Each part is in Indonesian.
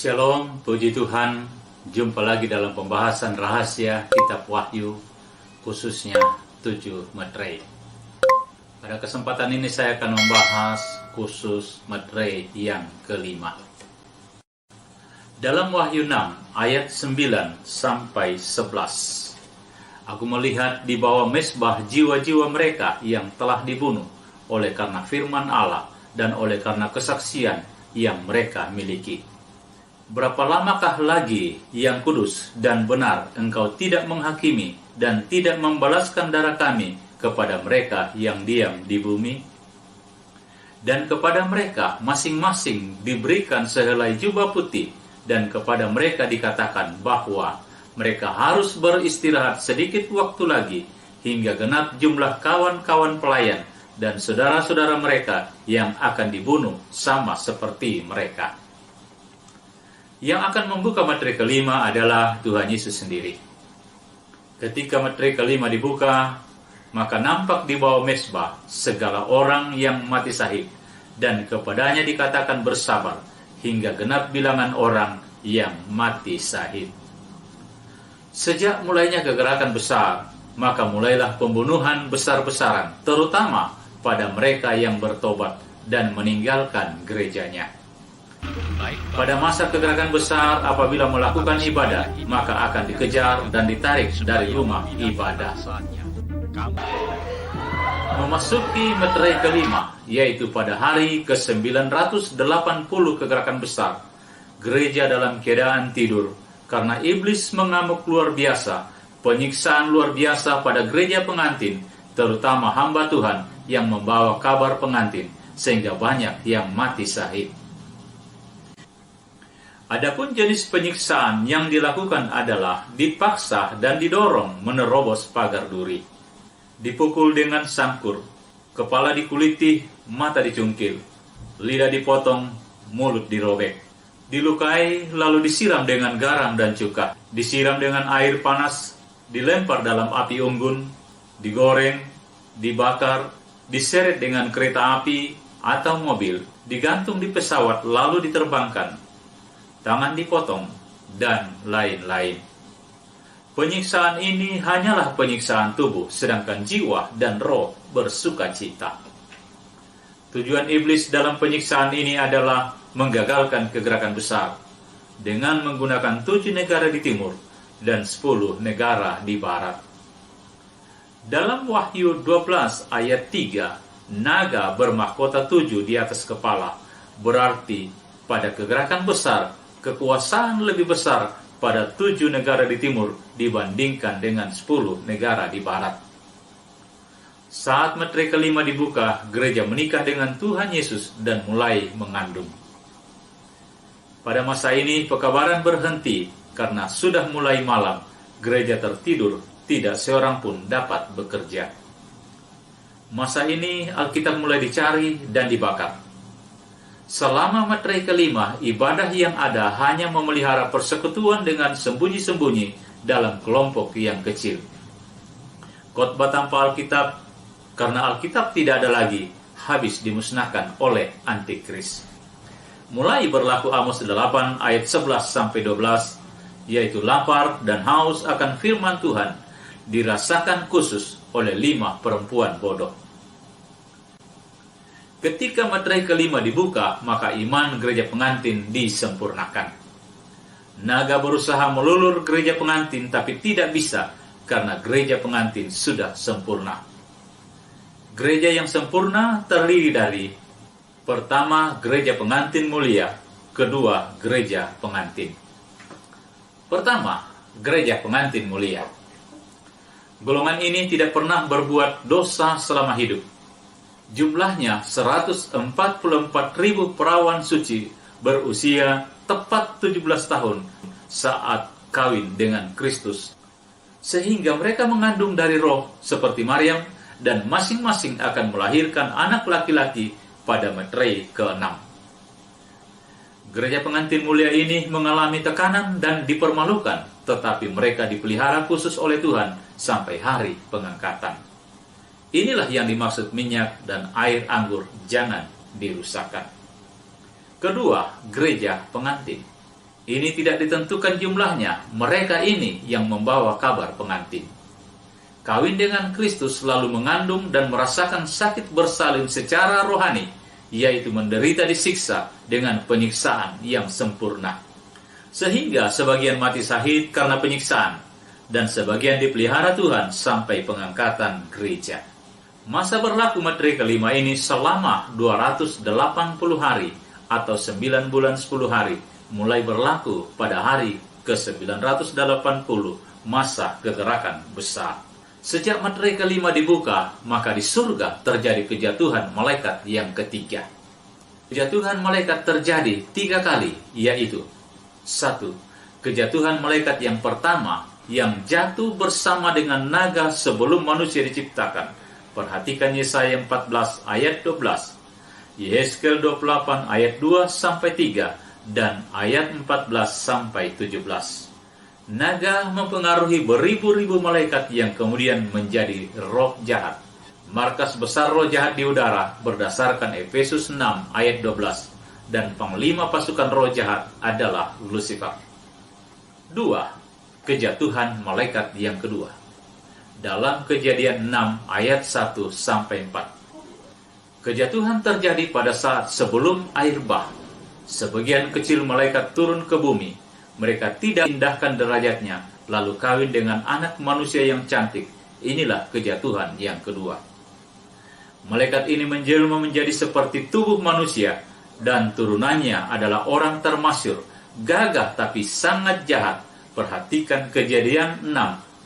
Shalom, puji Tuhan. Jumpa lagi dalam pembahasan rahasia Kitab Wahyu, khususnya 7 Meterai. Pada kesempatan ini saya akan membahas khusus Meterai yang kelima. Dalam Wahyu 6 ayat 9 sampai 11, aku melihat di bawah mezbah jiwa-jiwa mereka yang telah dibunuh oleh karena firman Allah dan oleh karena kesaksian yang mereka miliki. Berapa lamakah lagi yang kudus dan benar engkau tidak menghakimi dan tidak membalaskan darah kami kepada mereka yang diam di bumi? Dan kepada mereka masing-masing diberikan sehelai jubah putih, dan kepada mereka dikatakan bahwa mereka harus beristirahat sedikit waktu lagi hingga genap jumlah kawan-kawan pelayan dan saudara-saudara mereka yang akan dibunuh sama seperti mereka. Yang akan membuka meterai kelima adalah Tuhan Yesus sendiri. Ketika meterai kelima dibuka, maka nampak di bawah mezbah segala orang yang mati syahid, dan kepadanya dikatakan bersabar hingga genap bilangan orang yang mati syahid. Sejak mulainya kegerakan besar, maka mulailah pembunuhan besar-besaran, terutama pada mereka yang bertobat dan meninggalkan gerejanya. Pada masa kegerakan besar, apabila melakukan ibadah, maka akan dikejar dan ditarik dari rumah ibadah. Memasuki meterai kelima, yaitu pada hari ke-980 kegerakan besar, gereja dalam keadaan tidur, karena iblis mengamuk luar biasa, penyiksaan luar biasa pada gereja pengantin, terutama hamba Tuhan yang membawa kabar pengantin, sehingga banyak yang mati syahid. Adapun jenis penyiksaan yang dilakukan adalah dipaksa dan didorong menerobos pagar duri, dipukul dengan sangkur, kepala dikuliti, mata dicungkil, lidah dipotong, mulut dirobek, dilukai lalu disiram dengan garam dan cuka, disiram dengan air panas, dilempar dalam api unggun, digoreng, dibakar, diseret dengan kereta api atau mobil, digantung di pesawat lalu diterbangkan, tangan dipotong, dan lain-lain. Penyiksaan ini hanyalah penyiksaan tubuh, sedangkan jiwa dan roh bersukacita. Tujuan iblis dalam penyiksaan ini adalah menggagalkan kegerakan besar dengan menggunakan 7 negara di timur dan 10 negara di barat. Dalam Wahyu 12 ayat 3, naga bermahkota 7 di atas kepala, berarti pada kegerakan besar, kekuasaan lebih besar pada 7 negara di timur dibandingkan dengan 10 negara di barat. Saat meterai kelima dibuka, gereja menikah dengan Tuhan Yesus dan mulai mengandung. Pada masa ini pekabaran berhenti karena sudah mulai malam, gereja tertidur, tidak seorang pun dapat bekerja. Masa ini Alkitab mulai dicari dan dibakar. Selama meterai kelima, ibadah yang ada hanya memelihara persekutuan dengan sembunyi-sembunyi dalam kelompok yang kecil. Khotbah tanpa Alkitab, karena Alkitab tidak ada lagi, habis dimusnahkan oleh antikris. Mulai berlaku Amos 8 ayat 11-12, yaitu lapar dan haus akan firman Tuhan, dirasakan khusus oleh 5 perempuan bodoh. Ketika meterai kelima dibuka, maka iman gereja pengantin disempurnakan. Naga berusaha melulur gereja pengantin, tapi tidak bisa, karena gereja pengantin sudah sempurna. Gereja yang sempurna terdiri dari: pertama, gereja pengantin mulia; kedua, gereja pengantin. Pertama, gereja pengantin mulia. Golongan ini tidak pernah berbuat dosa selama hidup. Jumlahnya 144.000 perawan suci berusia tepat 17 tahun saat kawin dengan Kristus. Sehingga mereka mengandung dari roh seperti Maryam, dan masing-masing akan melahirkan anak laki-laki pada meterai ke-6. Gereja pengantin mulia ini mengalami tekanan dan dipermalukan, tetapi mereka dipelihara khusus oleh Tuhan sampai hari pengangkatan. Inilah yang dimaksud minyak dan air anggur jangan dirusakkan. Kedua, gereja pengantin. Ini tidak ditentukan jumlahnya, mereka ini yang membawa kabar pengantin. Kawin dengan Kristus lalu mengandung dan merasakan sakit bersalin secara rohani, yaitu menderita disiksa dengan penyiksaan yang sempurna. Sehingga sebagian mati syahid karena penyiksaan, dan sebagian dipelihara Tuhan sampai pengangkatan gereja. Masa berlaku meterai kelima ini selama 280 hari atau 9 bulan 10 hari, mulai berlaku pada hari ke-980 masa kegerakan besar. Sejak meterai kelima dibuka, maka di surga terjadi kejatuhan malaikat yang ketiga. Kejatuhan malaikat terjadi 3 kali, yaitu 1. Kejatuhan malaikat yang pertama yang jatuh bersama dengan naga sebelum manusia diciptakan. Perhatikan Yesaya 14 ayat 12, Yehezkiel 28 ayat 2-3, dan ayat 14-17. Naga mempengaruhi beribu-ribu malaikat yang kemudian menjadi roh jahat. Markas besar roh jahat di udara berdasarkan Efesus 6 ayat 12, dan panglima pasukan roh jahat adalah Lucifer. 2. Kejatuhan malaikat yang kedua. Dalam Kejadian 6 ayat 1-4. Kejatuhan terjadi pada saat sebelum air bah. Sebagian kecil malaikat turun ke bumi. Mereka tidak indahkan derajatnya, lalu kawin dengan anak manusia yang cantik. Inilah kejatuhan yang kedua. Malaikat ini menjelma menjadi seperti tubuh manusia, dan turunannya adalah orang termasyur, gagah tapi sangat jahat. Perhatikan Kejadian 6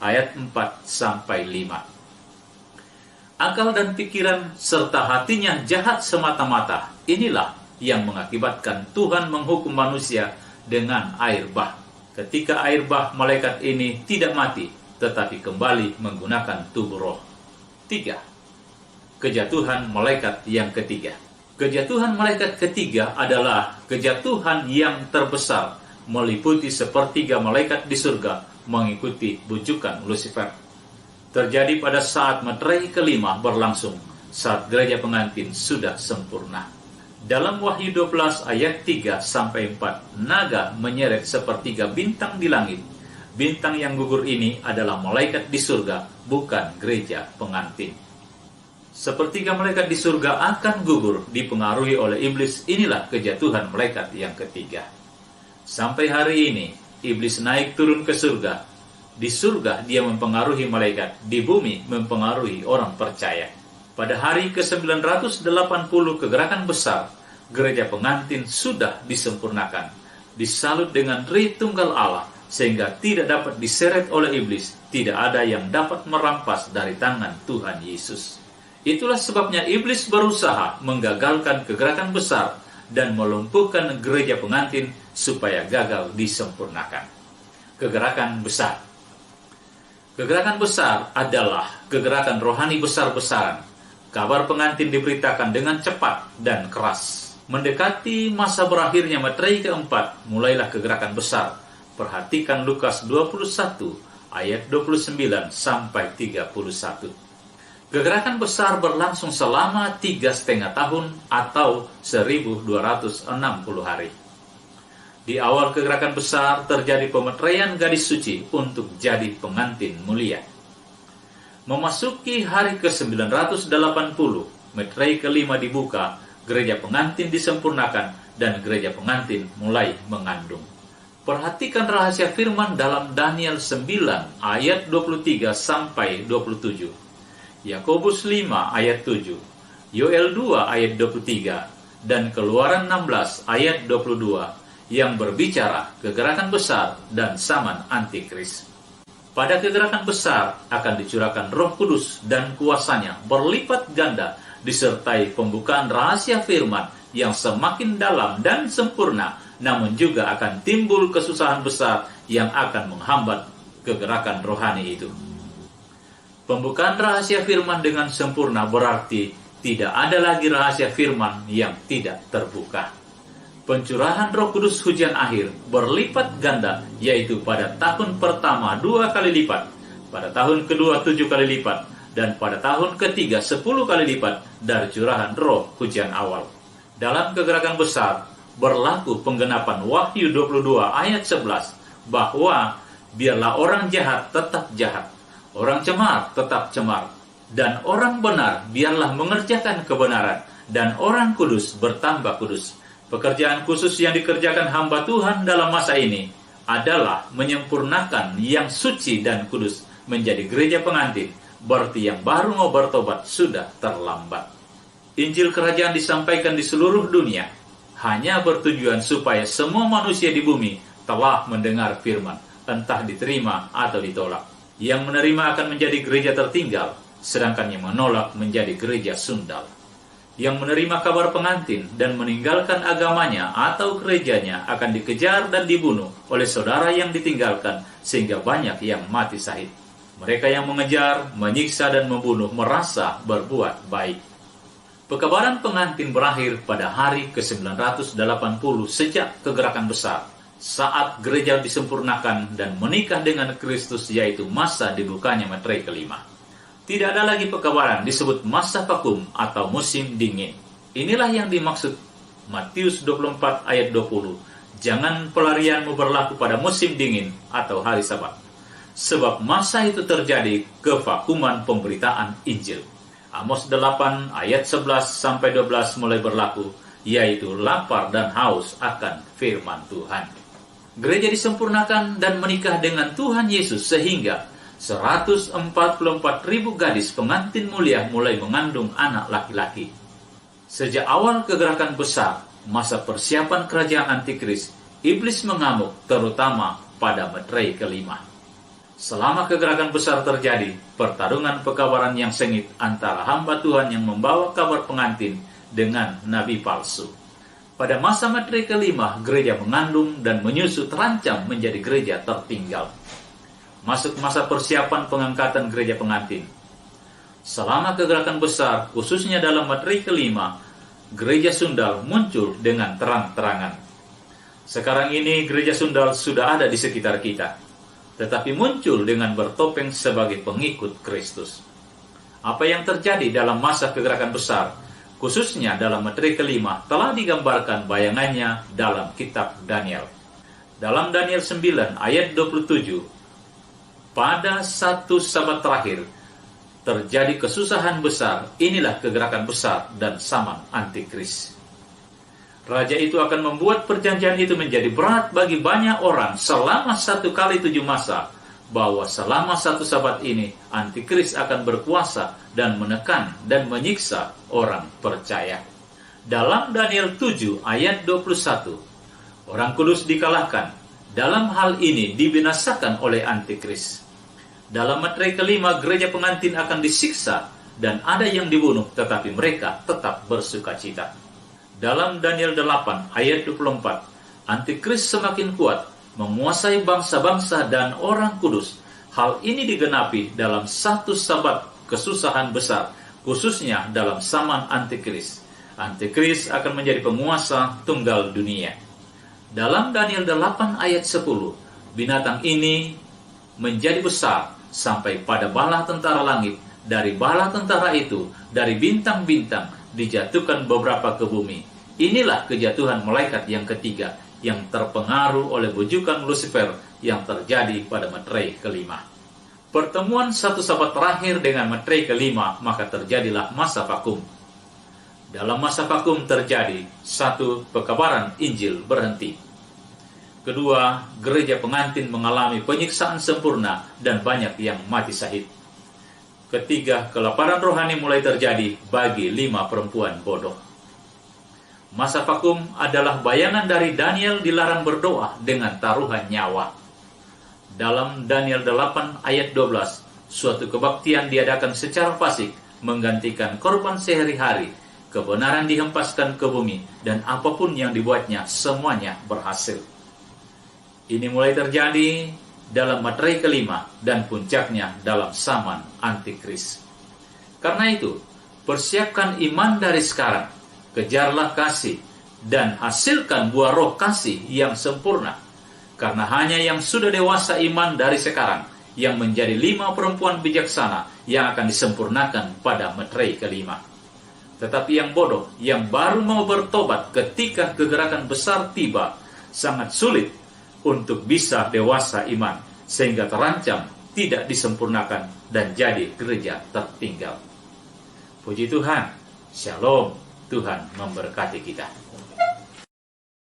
ayat 4-5. Akal dan pikiran serta hatinya jahat semata-mata. Inilah yang mengakibatkan Tuhan menghukum manusia dengan air bah. Ketika air bah, malaikat ini tidak mati, tetapi kembali menggunakan tubuh roh. 3. Kejatuhan malaikat yang ketiga. Kejatuhan malaikat ketiga adalah kejatuhan yang terbesar, meliputi sepertiga malaikat di surga mengikuti bujukan Lucifer. Terjadi pada saat meterai kelima berlangsung, saat gereja pengantin sudah sempurna. Dalam Wahyu 12 ayat 3-4, naga menyeret sepertiga bintang di langit. Bintang yang gugur ini adalah malaikat di surga, bukan gereja pengantin. Sepertiga malaikat di surga akan gugur, dipengaruhi oleh iblis. Inilah kejatuhan malaikat yang ketiga. Sampai hari ini, iblis naik turun ke surga. Di surga dia mempengaruhi malaikat, di bumi mempengaruhi orang percaya. Pada hari ke-980 kegerakan besar, gereja pengantin sudah disempurnakan, disalut dengan Tritunggal Allah, sehingga tidak dapat diseret oleh iblis, tidak ada yang dapat merampas dari tangan Tuhan Yesus. Itulah sebabnya iblis berusaha menggagalkan kegerakan besar dan melumpuhkan gereja pengantin supaya gagal disempurnakan. Kegerakan besar. Kegerakan besar adalah kegerakan rohani besar-besaran. Kabar pengantin diberitakan dengan cepat dan keras. Mendekati masa berakhirnya meterai keempat, mulailah kegerakan besar. Perhatikan Lukas 21 ayat 29-31. Kegerakan besar berlangsung selama 3,5 tahun atau 1260 hari. Di awal kegerakan besar terjadi pemeteraian gadis suci untuk jadi pengantin mulia. Memasuki hari ke-980, meterai kelima dibuka, gereja pengantin disempurnakan, dan gereja pengantin mulai mengandung. Perhatikan rahasia firman dalam Daniel 9 ayat 23-27, Yakobus 5 ayat 7, Yoel 2 ayat 23, dan Keluaran 16 ayat 22, yang berbicara kegerakan besar dan zaman antikris. Pada kegerakan besar akan dicurahkan Roh Kudus dan kuasanya berlipat ganda, disertai pembukaan rahasia firman yang semakin dalam dan sempurna, namun juga akan timbul kesusahan besar yang akan menghambat kegerakan rohani itu. Pembukaan rahasia firman dengan sempurna berarti tidak ada lagi rahasia firman yang tidak terbuka. Pencurahan Roh Kudus hujan akhir berlipat ganda, yaitu pada tahun pertama 2 kali lipat, pada tahun kedua 7 kali lipat, dan pada tahun ketiga 10 kali lipat dari curahan roh hujan awal. Dalam kegerakan besar, berlaku penggenapan Wahyu 22 ayat 11 bahwa biarlah orang jahat tetap jahat, orang cemar tetap cemar, dan orang benar biarlah mengerjakan kebenaran, dan orang kudus bertambah kudus. Pekerjaan khusus yang dikerjakan hamba Tuhan dalam masa ini adalah menyempurnakan yang suci dan kudus menjadi gereja pengantin. Berarti yang baru mau bertobat sudah terlambat. Injil kerajaan disampaikan di seluruh dunia hanya bertujuan supaya semua manusia di bumi telah mendengar firman, entah diterima atau ditolak. Yang menerima akan menjadi gereja tertinggal, sedangkan yang menolak menjadi gereja sundal. Yang menerima kabar pengantin dan meninggalkan agamanya atau gerejanya akan dikejar dan dibunuh oleh saudara yang ditinggalkan, sehingga banyak yang mati syahid. Mereka yang mengejar, menyiksa, dan membunuh merasa berbuat baik. Pekabaran pengantin berakhir pada hari ke-980 sejak kegerakan besar, saat gereja disempurnakan dan menikah dengan Kristus, yaitu masa dibukanya meterai kelima. Tidak ada lagi pekabaran disebut masa vakum atau musim dingin. Inilah yang dimaksud Matius 24 ayat 20. Jangan pelarianmu berlaku pada musim dingin atau hari Sabat. Sebab masa itu terjadi kevakuman pemberitaan Injil. Amos 8 ayat 11 sampai 12 mulai berlaku, yaitu lapar dan haus akan firman Tuhan. Gereja disempurnakan dan menikah dengan Tuhan Yesus sehingga 144.000 gadis pengantin mulia mulai mengandung anak laki-laki. Sejak awal kegerakan besar, masa persiapan kerajaan antikris, iblis mengamuk terutama pada meterai kelima. Selama kegerakan besar terjadi, pertarungan pekabaran yang sengit antara hamba Tuhan yang membawa kabar pengantin dengan nabi palsu. Pada masa meterai kelima, gereja mengandung dan menyusu terancam menjadi gereja tertinggal. Masuk masa persiapan pengangkatan gereja pengantin. Selama kegerakan besar, khususnya dalam meterai kelima, gereja sundal muncul dengan terang-terangan. Sekarang ini gereja sundal sudah ada di sekitar kita, tetapi muncul dengan bertopeng sebagai pengikut Kristus. Apa yang terjadi dalam masa kegerakan besar, khususnya dalam meterai kelima, telah digambarkan bayangannya dalam kitab Daniel. Dalam Daniel 9 ayat 27, pada satu sabat terakhir terjadi kesusahan besar. Inilah kegerakan besar dan zaman antikris. Raja itu akan membuat perjanjian itu menjadi berat bagi banyak orang selama 1 kali 7 masa, bahwa selama 1 sabat ini antikris akan berkuasa dan menekan dan menyiksa orang percaya. Dalam Daniel 7 ayat 21, orang kudus dikalahkan. Dalam hal ini dibinasakan oleh antikris. Dalam meterai kelima, gereja pengantin akan disiksa dan ada yang dibunuh, tetapi mereka tetap bersukacita. Dalam Daniel 8 ayat 24, antikris semakin kuat, menguasai bangsa-bangsa dan orang kudus. Hal ini digenapi dalam 1 sabat kesusahan besar, khususnya dalam zaman antikris. Antikris akan menjadi penguasa tunggal dunia. Dalam Daniel 8 ayat 10, binatang ini menjadi besar sampai pada bala tentara langit. Dari bala tentara itu, dari bintang-bintang, dijatuhkan beberapa ke bumi. Inilah kejatuhan malaikat yang ketiga, yang terpengaruh oleh bujukan Lucifer yang terjadi pada meterai kelima. Pertemuan 1 sabat terakhir dengan meterai kelima, maka terjadilah masa vakum. Dalam masa vakum terjadi 1. Pekabaran Injil berhenti. Kedua, gereja pengantin mengalami penyiksaan sempurna dan banyak yang mati syahid. Ketiga, kelaparan rohani mulai terjadi bagi 5 perempuan bodoh. Masa vakum adalah bayangan dari Daniel dilarang berdoa dengan taruhan nyawa. Dalam Daniel 8 ayat 12, suatu kebaktian diadakan secara fasik menggantikan korban sehari-hari. Kebenaran dihempaskan ke bumi dan apapun yang dibuatnya semuanya berhasil. Ini mulai terjadi dalam meterai kelima dan puncaknya dalam zaman antikris. Karena itu, persiapkan iman dari sekarang, kejarlah kasih, dan hasilkan buah roh kasih yang sempurna. Karena hanya yang sudah dewasa iman dari sekarang, yang menjadi 5 perempuan bijaksana yang akan disempurnakan pada meterai kelima. Tetapi yang bodoh, yang baru mau bertobat ketika kegerakan besar tiba, sangat sulit untuk bisa dewasa iman, sehingga terancam tidak disempurnakan dan jadi gereja tertinggal. Puji Tuhan, Shalom, Tuhan memberkati kita.